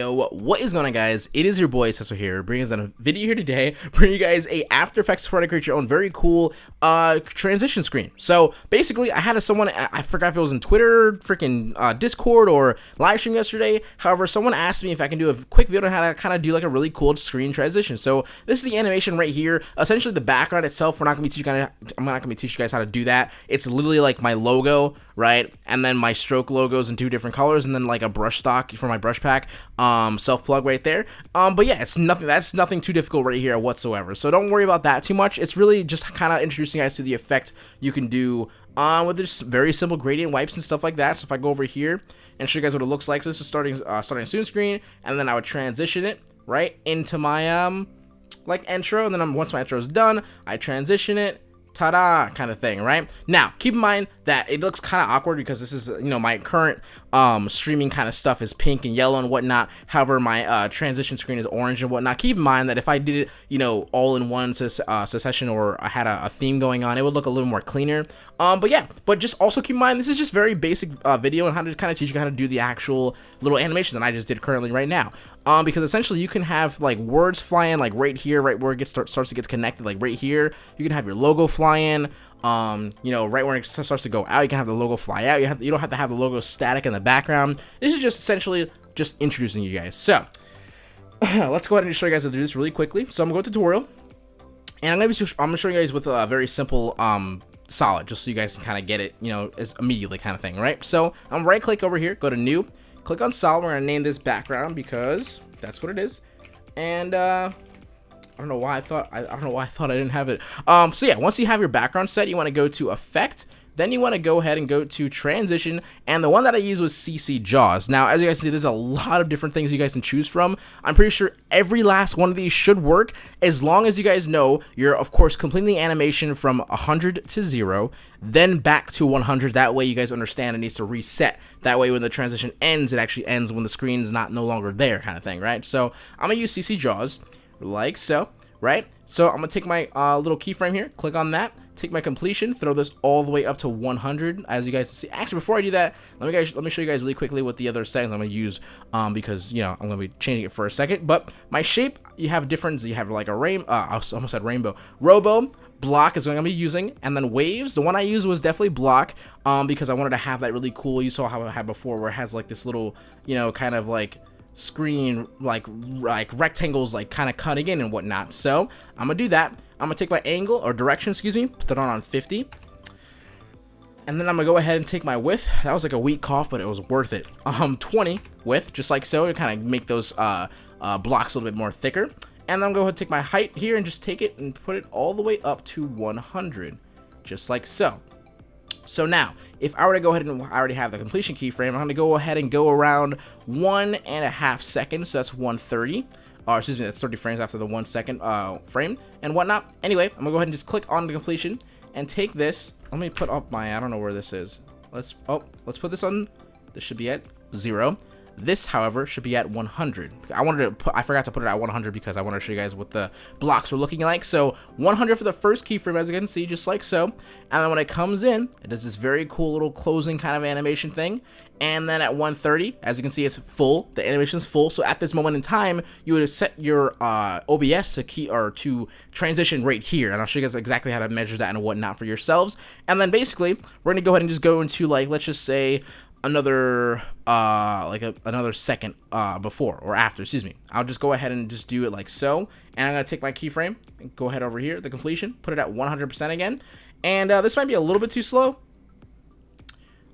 Yo, what is going on, guys? It is your boy Seso here, bringing us on a video here today, bringing you guys a After Effects tutorial to create your own very cool transition screen. So basically, I had someone, I forgot if it was in Twitter, freaking Discord, or live stream yesterday. However, someone asked me if I can do a quick video on how to kind of do like a really cool screen transition. So this is the animation right here. Essentially, the background itself, I'm not gonna be teaching you guys how to do that. It's literally like my logo, right? And then my stroke logos in two different colors, and then like a brush stock for my brush pack. Self plug right there. But yeah, that's nothing too difficult right here whatsoever. So don't worry about that too much. It's really just kind of introducing you guys to the effect you can do with just very simple gradient wipes and stuff like that. So if I go over here and show you guys what it looks like, so this is starting a student screen, and then I would transition it right into my like intro, and then once my intro is done, I transition it. Ta-da, kind of thing, right? Now, keep in mind that it looks kind of awkward because this is, my current streaming kind of stuff is pink and yellow and whatnot. However, my transition screen is orange and whatnot. Keep in mind that if I did it, all in one succession, or I had a theme going on, it would look a little more cleaner. But yeah, but just also keep in mind, this is just very basic video on how to kind of teach you how to do the actual little animation that I just did currently right now. Because essentially you can have like words flying like right here, right where it starts to get connected, like right here. You can have your logo fly in, right when it starts to go out, you can have the logo fly out. You don't have to have the logo static in the background. This is just essentially just introducing you guys. So let's go ahead and show you guys how to do this really quickly. So I'm going to go to tutorial, and I'm gonna show you guys with a very simple solid, just so you guys can kind of get it, as immediately kind of thing, right? So I'm right click over here, go to new. Click on solid. We're gonna name this background because that's what it is. And I don't know why I thought I didn't have it. So yeah, once you have your background set, you want to go to effect. Then you want to go ahead and go to transition, and the one that I used was CC Jaws. Now, as you guys see, there's a lot of different things you guys can choose from. I'm pretty sure every last one of these should work, as long as you guys know you're, of course, completing the animation from 100 to 0, then back to 100. That way you guys understand it needs to reset. That way when the transition ends, it actually ends when the screen is no longer there, kind of thing, right? So I'm going to use CC Jaws, like so, right? So I'm going to take my little keyframe here, click on that. Take my completion, throw this all the way up to 100, as you guys see. Actually, before I do that, let me show you guys really quickly what the other settings I'm going to use, because I'm going to be changing it for a second. But my shape, you have different. You have like a I almost said rainbow. Robo block is what I'm going to be using, and then waves. The one I used was definitely block, because I wanted to have that really cool. You saw how I had before, where it has like this little, kind of like screen, like rectangles, like kind of cutting in and whatnot. So I'm gonna do that. I'm gonna take my angle or direction, excuse me, put that on 50, and then I'm gonna go ahead and take my width. That was like a weak cough, but it was worth it. 20 width, just like so, to kind of make those blocks a little bit more thicker. And then I'm gonna go ahead and take my height here and just take it and put it all the way up to 100, just like so. So now, if I were to go ahead and I already have the completion keyframe, I'm going to go ahead and go around 1.5 seconds. So that's 130. Or excuse me, that's 30 frames after the 1 second frame and whatnot. Anyway, I'm going to go ahead and just click on the completion and take this. Let me put up my, I don't know where this is. Let's put this on. This should be at 0. This, however, should be at 100. I forgot to put it at 100 because I wanted to show you guys what the blocks were looking like. So 100 for the first keyframe, as you can see, just like so. And then when it comes in, it does this very cool little closing kind of animation thing. And then at 130, as you can see, it's full. The animation is full. So at this moment in time, you would set your OBS to transition right here. And I'll show you guys exactly how to measure that and whatnot for yourselves. And then basically, we're gonna go ahead and just go into, like, let's just say another another second before or after, excuse me. I'll just go ahead and just do it like so, and I'm gonna take my keyframe and go ahead over here, the completion, put it at 100% again. And this might be a little bit too slow.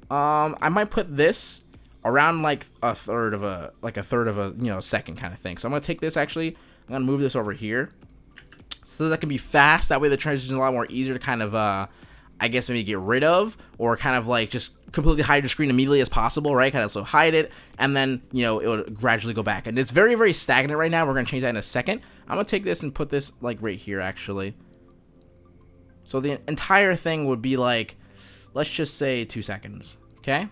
I might put this around like a third of a second kind of thing. So I'm gonna take this, actually I'm gonna move this over here so that can be fast. That way the transition is a lot more easier to kind of I guess maybe get rid of, or kind of like just completely hide your screen immediately as possible, right? Kind of so hide it, and then it will gradually go back. And it's very, very stagnant right now. We're gonna change that in a second. I'm gonna take this and put this like right here, actually. So the entire thing would be like, let's just say 2 seconds, okay?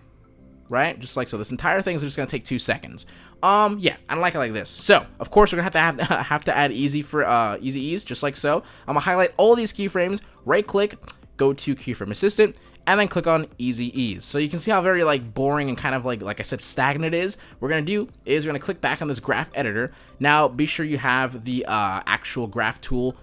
Right? Just like so. This entire thing is just gonna take 2 seconds. Yeah, I like it like this. So of course we're gonna have to add easy for easy ease, just like so. I'm gonna highlight all these keyframes, right click, go to keyframe assistant, and then click on easy ease. So you can see how very like boring and kind of like I said, stagnant it is. What we're gonna do is we're gonna click back on this graph editor. Now be sure you have the actual graph tool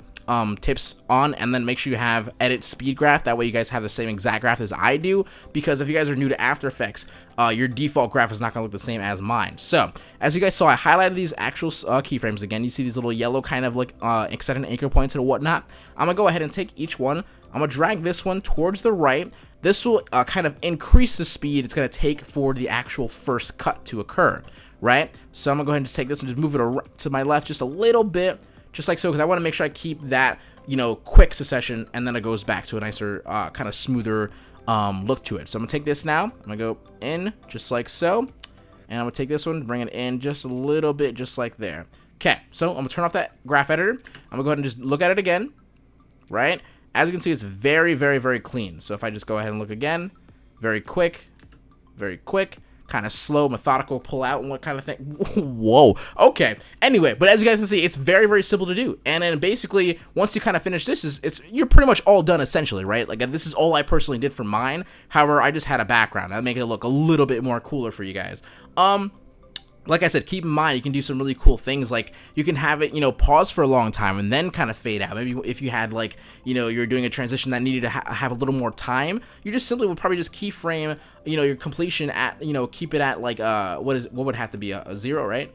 tips on, and then make sure you have edit speed graph. That way you guys have the same exact graph as I do, because if you guys are new to After Effects, your default graph is not going to look the same as mine. So as you guys saw, I highlighted these actual keyframes again. You see these little yellow kind of like extended anchor points and whatnot. I'm gonna go ahead and take each one. I'm gonna drag this one towards the right. This will kind of increase the speed it's gonna take for the actual first cut to occur, right? So I'm gonna go ahead and just take this and just move it to my left just a little bit, just like so, because I want to make sure I keep that, you know, quick succession, and then it goes back to a nicer, kind of smoother look to it. So I'm gonna take this now. I'm gonna go in just like so, and I'm gonna take this one, bring it in just a little bit, just like there. Okay, so I'm gonna turn off that graph editor. I'm gonna go ahead and just look at it again, right? As you can see, it's very, very, very clean. So if I just go ahead and look again, very quick, kind of slow, methodical pull out and what kind of thing. Whoa. Okay. Anyway, but as you guys can see, it's very, very simple to do. And then basically, once you kind of finish this, you're pretty much all done essentially, right? Like this is all I personally did for mine. However, I just had a background. I'll make it look a little bit more cooler for you guys. Like I said, keep in mind, you can do some really cool things. Like you can have it, you know, pause for a long time and then kind of fade out. Maybe if you had like, you know, you're doing a transition that needed to have a little more time, you just simply would probably just keyframe, you know, your completion at, you know, keep it at like, what would have to be a 0, right?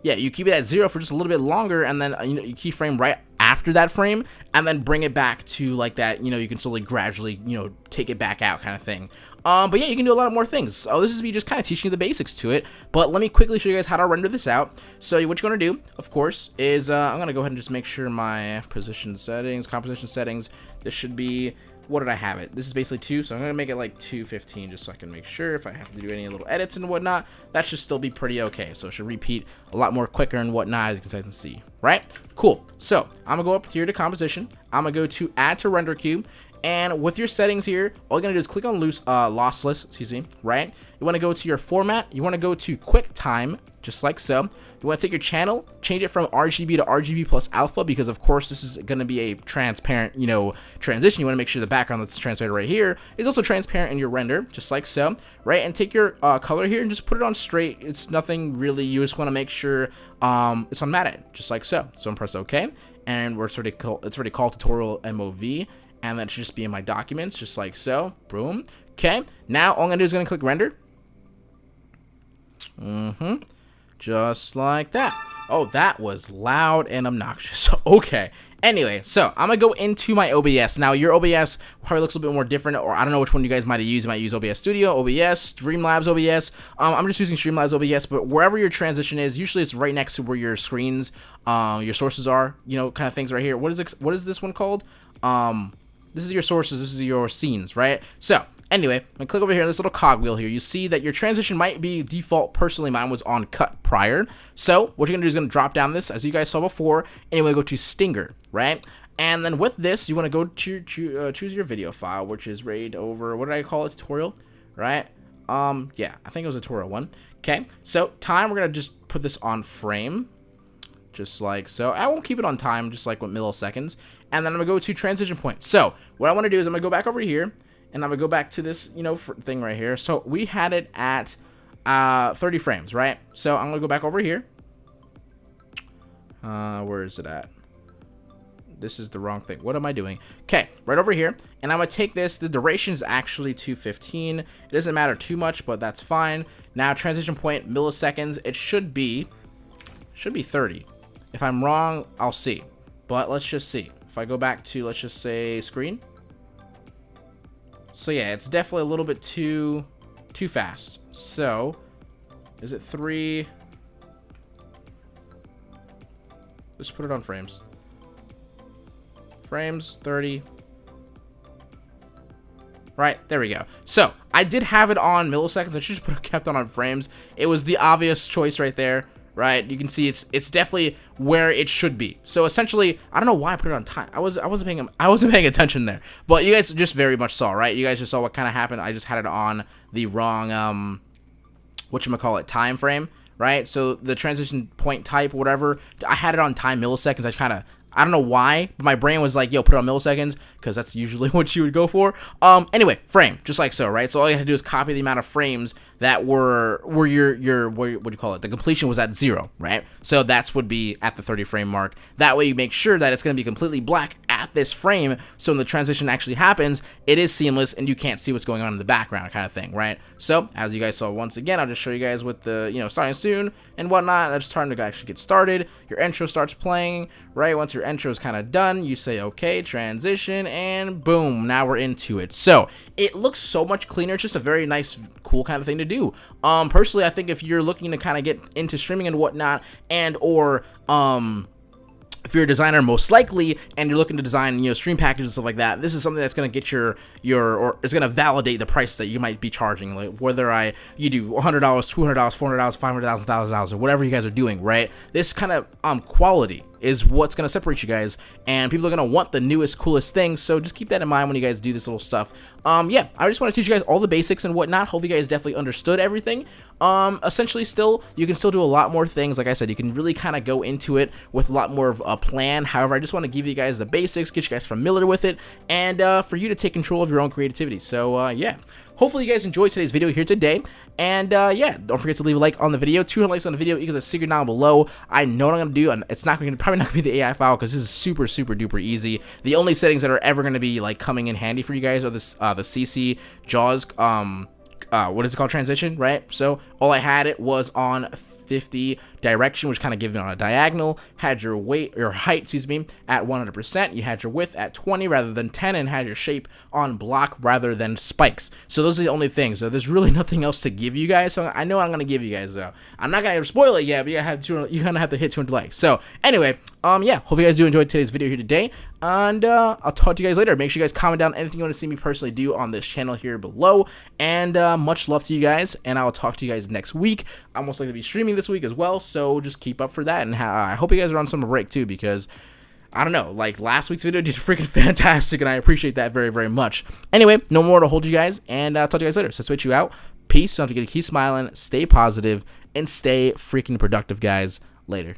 Yeah, you keep it at 0 for just a little bit longer, and then, you know, you keyframe right after that frame, and then bring it back to like that, you know, you can slowly gradually, you know, take it back out kind of thing. But yeah, you can do a lot more things. So this is me just kind of teaching you the basics to it, but let me quickly show you guys how to render this out. So what you're going to do, of course, is I'm going to go ahead and just make sure my position settings, composition settings, this should be, what did I have it? This is basically 2, so I'm going to make it like 215 just so I can make sure if I have to do any little edits and whatnot, that should still be pretty okay. So it should repeat a lot more quicker and whatnot, as you guys can see, right? Cool. So I'm going to go up here to composition. I'm going to go to add to render queue. And with your settings here, all you're gonna do is click on lossless, excuse me, right? You wanna go to your format, you wanna go to QuickTime, just like so. You wanna take your channel, change it from RGB to RGB plus alpha, because of course this is gonna be a transparent, you know, transition. You wanna make sure the background that's transparent right here is also transparent in your render, just like so, right? And take your color here and just put it on straight. It's nothing really, you just wanna make sure it's on matted, just like so. So I'm press OK, and it's already called tutorial MOV. And that should just be in my documents, just like so. Boom. Okay. Now all I'm gonna do is gonna click render. Just like that. Oh, that was loud and obnoxious. Okay. Anyway, so I'm gonna go into my OBS. Now your OBS probably looks a little bit more different, or I don't know which one you guys might have used. You might use OBS Studio, OBS, Streamlabs OBS. I'm just using Streamlabs OBS, but wherever your transition is, usually it's right next to where your screens, your sources are, you know, kind of things right here. What is this one called? This is your sources, this is your scenes, right? So, anyway, I'm gonna click over here on this little cogwheel here. You see that your transition might be default. Personally, mine was on cut prior. So, what you're gonna do is gonna drop down this, as you guys saw before, and you wanna go to Stinger, right? And then with this, you wanna go to choose your video file, which is right over, what did I call it, tutorial, right? Yeah, I think it was a tutorial one. Okay, so time, we're gonna just put this on frame, just like so. I won't keep it on time, just like with milliseconds. And then I'm gonna go to transition point. So what I want to do is I'm gonna go back over here, and I'm gonna go back to this, you know, thing right here. So we had it at 30 frames, right? So I'm gonna go back over here. Where is it at? This is the wrong thing. What am I doing? Okay, right over here, and I'm gonna take this. The duration is actually 215. It doesn't matter too much, but that's fine. Now transition point milliseconds. It should be 30. If I'm wrong, I'll see. But let's just see. If I go back to, let's just say, screen. So yeah, it's definitely a little bit too fast. So, is it 3? Just put it on frames. Frames, 30. Right, there we go. So, I did have it on milliseconds. I should just kept it on frames. It was the obvious choice right there. Right, you can see it's definitely where it should be. So essentially, I don't know why I put it on time. I wasn't paying attention there. But you guys just very much saw, right? You guys just saw what kind of happened. I just had it on the wrong whatchamacallit, time frame, right? So the transition point type, whatever, I had it on time milliseconds. I kind of I don't know why, but my brain was like, yo, put it on milliseconds, because that's usually what you would go for. Anyway, frame, just like so, right? So all you had to do is copy the amount of frames that were your what do you call it? The completion was at 0, right? So that's would be at the 30 frame mark. That way you make sure that it's going to be completely black at this frame, so when the transition actually happens, it is seamless and you can't see what's going on in the background, kind of thing, right? So as you guys saw, once again, I'll just show you guys with the, starting soon and whatnot. It's time to actually get started. Your intro starts playing, right? Once your intro is kind of done, you say okay, transition, and boom, now we're into it. So it looks so much cleaner. It's just a very nice, cool kind of thing to do. Personally, I think if you're looking to kind of get into streaming and whatnot, and or if you're a designer, most likely, and you're looking to design, stream packages and stuff like that, this is something that's going to get or it's going to validate the price that you might be charging. Like whether you do $100, $200, $400, $500, $1,000, or whatever you guys are doing, right? This kind of quality is what's going to separate you guys, and people are going to want the newest, coolest things, so just keep that in mind when you guys do this little stuff. Yeah, I just want to teach you guys all the basics and whatnot. Hope you guys definitely understood everything. Essentially, you can still do a lot more things. Like I said, you can really kind of go into it with a lot more of a plan. However, I just want to give you guys the basics, get you guys familiar with it, and for you to take control of your own creativity. So, yeah. Hopefully you guys enjoyed today's video here today, and yeah, don't forget to leave a like on the video. 200 likes on the video equals a secret down below. I know what I'm gonna do, and it's probably not gonna be the AI file, because this is super duper easy. The only settings that are ever gonna be like coming in handy for you guys are this the CC JAWS what is it called, transition, right? So all I had it was on 50 direction, which kind of gave it on a diagonal, had your height, excuse me, at 100%, you had your width at 20 rather than 10, and had your shape on block rather than spikes. So those are the only things. So there's really nothing else to give you guys. So I know I'm gonna give you guys though. I'm not gonna spoil it yet, but you're gonna have to hit 200 likes. So anyway, yeah, hope you guys do enjoy today's video here today, and I'll talk to you guys later. Make sure you guys comment down anything you want to see me personally do on this channel here below, and much love to you guys, and I'll talk to you guys next week. I'm most likely to be streaming this week as well, so just keep up for that, and I hope you guys are on summer break too, because I don't know, like last week's video did freaking fantastic, and I appreciate that very much. Anyway, no more to hold you guys, and I'll talk to you guys later. So switch you out. Peace. Don't forget to keep smiling, stay positive, and stay freaking productive, guys. Later.